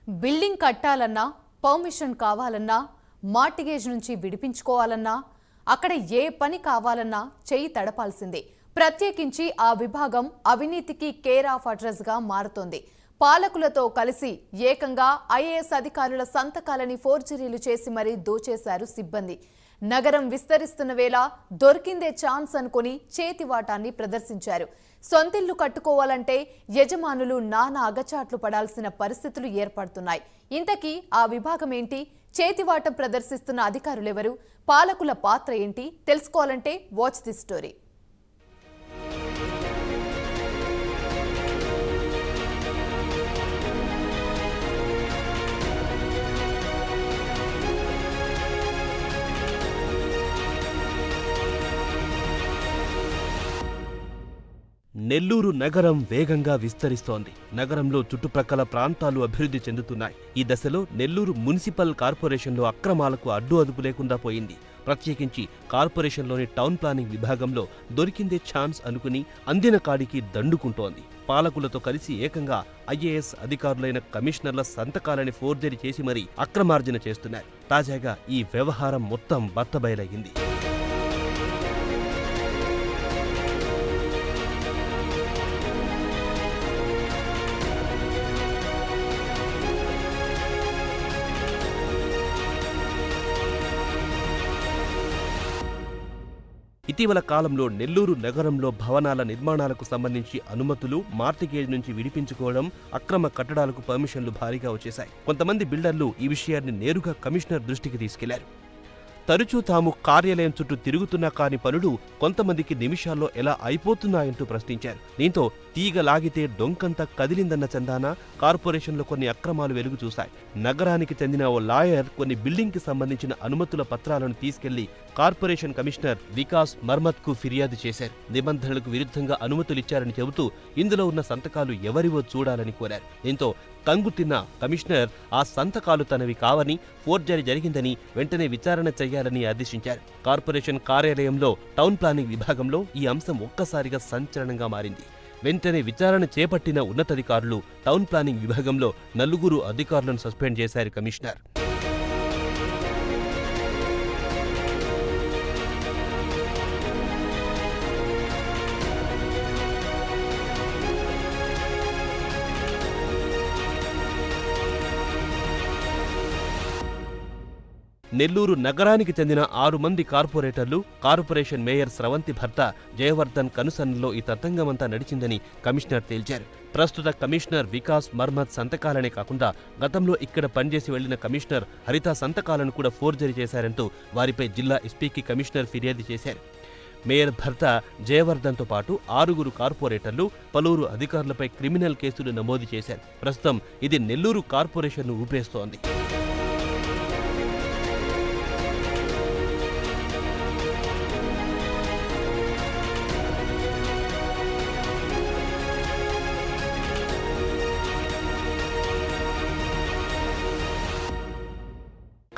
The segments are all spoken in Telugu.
బిల్డింగ్ కట్టాలన్నా పర్మిషన్ కావాలన్నా మార్టిగేజ్ నుంచి విడిపించుకోవాలన్నా అక్కడ ఏ పని కావాలన్నా చెయ్యి తడపాల్సిందే. ప్రత్యేకించి ఆ విభాగం అవినీతికి కేర్ ఆఫ్ అడ్రస్ గా మారుతోంది. పాలకులతో కలిసి ఏకంగా ఐఏఎస్ అధికారుల సంతకాలని ఫోర్జరీలు చేసి మరీ దోచేశారు సిబ్బంది. నగరం విస్తరిస్తున్న వేళ దొరికిందే ఛాన్స్ అనుకుని చేతివాటాన్ని ప్రదర్శించారు. సొంతిల్లు కట్టుకోవాలంటే యజమానులు నానా అగచాట్లు పడాల్సిన పరిస్థితులు ఏర్పడుతున్నాయి. ఇంతకీ ఆ విభాగం ఏంటి? చేతివాటం ప్రదర్శిస్తున్న అధికారులెవరు? పాలకుల పాత్ర ఏంటి? తెలుసుకోవాలంటే వాచ్ ది స్టోరీ. నెల్లూరు నగరం వేగంగా విస్తరిస్తోంది. నగరంలో చుట్టుప్రక్కల ప్రాంతాలు అభివృద్ధి చెందుతున్నాయి. ఈ దశలో నెల్లూరు మున్సిపల్ కార్పొరేషన్లో అక్రమాలకు అడ్డు అదుపు లేకుండా పోయింది. ప్రత్యేకించి కార్పొరేషన్లోని టౌన్ ప్లానింగ్ విభాగంలో దొరికిందే ఛాన్స్ అనుకుని అందిన కాడికి దండుకుంటోంది. పాలకులతో కలిసి ఏకంగా ఐఏఎస్ అధికారులైన కమిషనర్ల సంతకాలని ఫోర్జరీ చేసి మరీ అక్రమార్జన చేస్తున్నారు. తాజాగా ఈ వ్యవహారం మొత్తం బట్టబయలయ్యింది. ఇటీవల కాలంలో నెల్లూరు నగరంలో భవనాల నిర్మాణాలకు సంబంధించి అనుమతులు, మార్టిగేజ్ నుంచి విడిపించుకోవడం, అక్రమ కట్టడాలకు పర్మిషన్లు భారీగా వచ్చేశాయి. కొంతమంది బిల్డర్లు ఈ విషయాన్ని నేరుగా కమిషనర్ దృష్టికి తీసుకెళ్లారు. తరచూ తాము కార్యాలయం చుట్టూ తిరుగుతున్నా కాని పనులు కొంతమందికి నిమిషాల్లో ఎలా అయిపోతున్నాయంటూ ప్రశ్నించారు. దీంతో తీగ లాగితే డొంకంతా కదిలిందన్న చందాన కార్పొరేషన్లో కొన్ని అక్రమాలు వెలుగు చూశాయి. నగరానికి చెందిన ఓ లాయర్ కొన్ని బిల్డింగ్కి సంబంధించిన అనుమతుల పత్రాలను తీసుకెళ్లి కార్పొరేషన్ కమిషనర్ వికాస్ మర్మత్కు ఫిర్యాదు చేశారు. నిబంధనలకు విరుద్ధంగా అనుమతులిచ్చారని చెబుతూ ఇందులో ఉన్న సంతకాలు ఎవరివో చూడాలని కోరారు. దీంతో కంగుతిన్న కమిషనర్ ఆ సంతకాలు తనవి కావని, ఫోర్జరీ జరిగిందని వెంటనే విచారణ చేయాలని ఆదేశించారు. కార్పొరేషన్ కార్యాలయంలో టౌన్ ప్లానింగ్ విభాగంలో ఈ అంశం ఒక్కసారిగా సంచలనంగా మారింది. వెంటనే విచారణ చేపట్టిన ఉన్నతాధికారులు టౌన్ ప్లానింగ్ విభాగంలో 4 అధికారులను సస్పెండ్ చేశారు కమిషనర్. నెల్లూరు నగరానికి చెందిన 6 మంది కార్పొరేటర్లు, కార్పొరేషన్ మేయర్ స్రవంతి భర్త జయవర్ధన్ కనుసన్నలో ఈ తతంగమంతా నడిచిందని కమిషనర్ తేల్చారు. ప్రస్తుత కమిషనర్ వికాస్ మర్మత్ సంతకాలనే కాకుండా గతంలో ఇక్కడ పనిచేసి వెళ్లిన కమిషనర్ హరిత సంతకాలను కూడా ఫోర్జరీ చేశారంటూ వారిపై జిల్లా ఎస్పీకి కమిషనర్ ఫిర్యాదు చేశారు. మేయర్ భర్త జయవర్ధన్తో పాటు 6 కార్పొరేటర్లు, పలువురు అధికారులపై క్రిమినల్ కేసులు నమోదు చేశారు. ప్రస్తుతం ఇది నెల్లూరు కార్పొరేషన్ను ఊపేస్తోంది.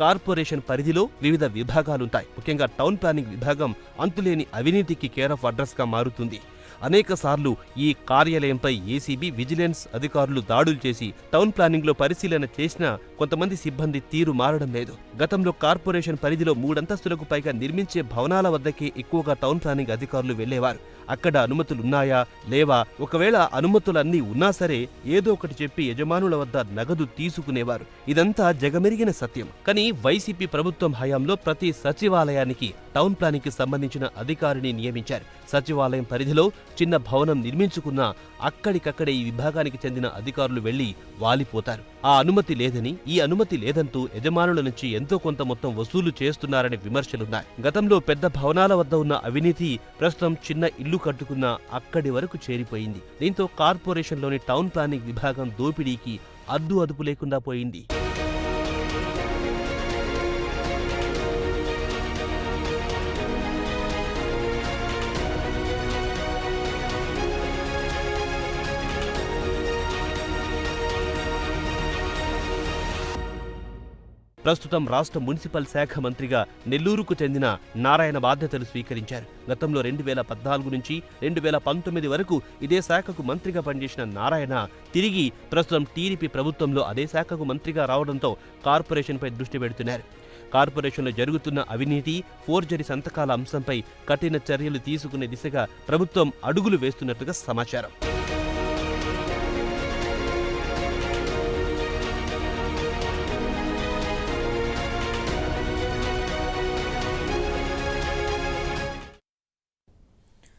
కార్పొరేషన్ పరిధిలో వివిధ విభాగాలుంటాయి. ముఖ్యంగా టౌన్ ప్లానింగ్ విభాగం అంతులేని అవినీతికి కేర్ ఆఫ్ అడ్రస్ గా మారుతుంది. అనేకసార్లు ఈ కార్యాలయంపై ఏసీబీ, విజిలెన్స్ అధికారులు దాడులు చేసి టౌన్ ప్లానింగ్లో పరిశీలన చేసినా కొంతమంది సిబ్బంది తీరు మారడం లేదు. గతంలో కార్పొరేషన్ పరిధిలో 3 అంతస్తులకు పైగా నిర్మించే భవనాల వద్దకే ఎక్కువగా టౌన్ ప్లానింగ్ అధికారులు వెళ్లేవారు. అక్కడ అనుమతులున్నాయా లేవా, ఒకవేళ అనుమతులన్నీ ఉన్నా సరే ఏదో ఒకటి చెప్పి యజమానుల వద్ద నగదు తీసుకునేవారు. ఇదంతా జగమెరిగిన సత్యం. కానీ వైసీపీ ప్రభుత్వం హయాంలో ప్రతి సచివాలయానికి టౌన్ ప్లానింగ్ కి సంబంధించిన అధికారిని నియమించారు. సచివాలయం పరిధిలో చిన్న భవనం నిర్మించుకున్నా అక్కడికక్కడే ఈ విభాగానికి చెందిన అధికారులు వెళ్లి వాలిపోతారు. ఆ అనుమతి లేదని, ఈ అనుమతి లేదంటూ యజమానుల నుంచి ఎంతో కొంత మొత్తం వసూలు చేస్తున్నారనే విమర్శలున్నాయి. గతంలో పెద్ద భవనాల వద్ద ఉన్న అవినీతి ప్రస్తుతం చిన్న ఇల్లు కట్టుకున్నా అక్కడి వరకు చేరిపోయింది. దీంతో కార్పొరేషన్లోని టౌన్ ప్లానింగ్ విభాగం దోపిడీకి అడ్డు అదుపు లేకుండా పోయింది. ప్రస్తుతం రాష్ట్ర మున్సిపల్ శాఖ మంత్రిగా నెల్లూరుకు చెందిన నారాయణ బాధ్యతలు స్వీకరించారు. గతంలో 2014 నుంచి 2019 వరకు ఇదే శాఖకు మంత్రిగా పనిచేసిన నారాయణ తిరిగి ప్రస్తుతం టీడీపీ ప్రభుత్వంలో అదే శాఖకు మంత్రిగా రావడంతో కార్పొరేషన్పై దృష్టి పెడుతున్నారు. కార్పొరేషన్లో జరుగుతున్న అవినీతి, ఫోర్జరీ సంతకాల అంశంపై కఠిన చర్యలు తీసుకునే దిశగా ప్రభుత్వం అడుగులు వేస్తున్నట్టుగా సమాచారం.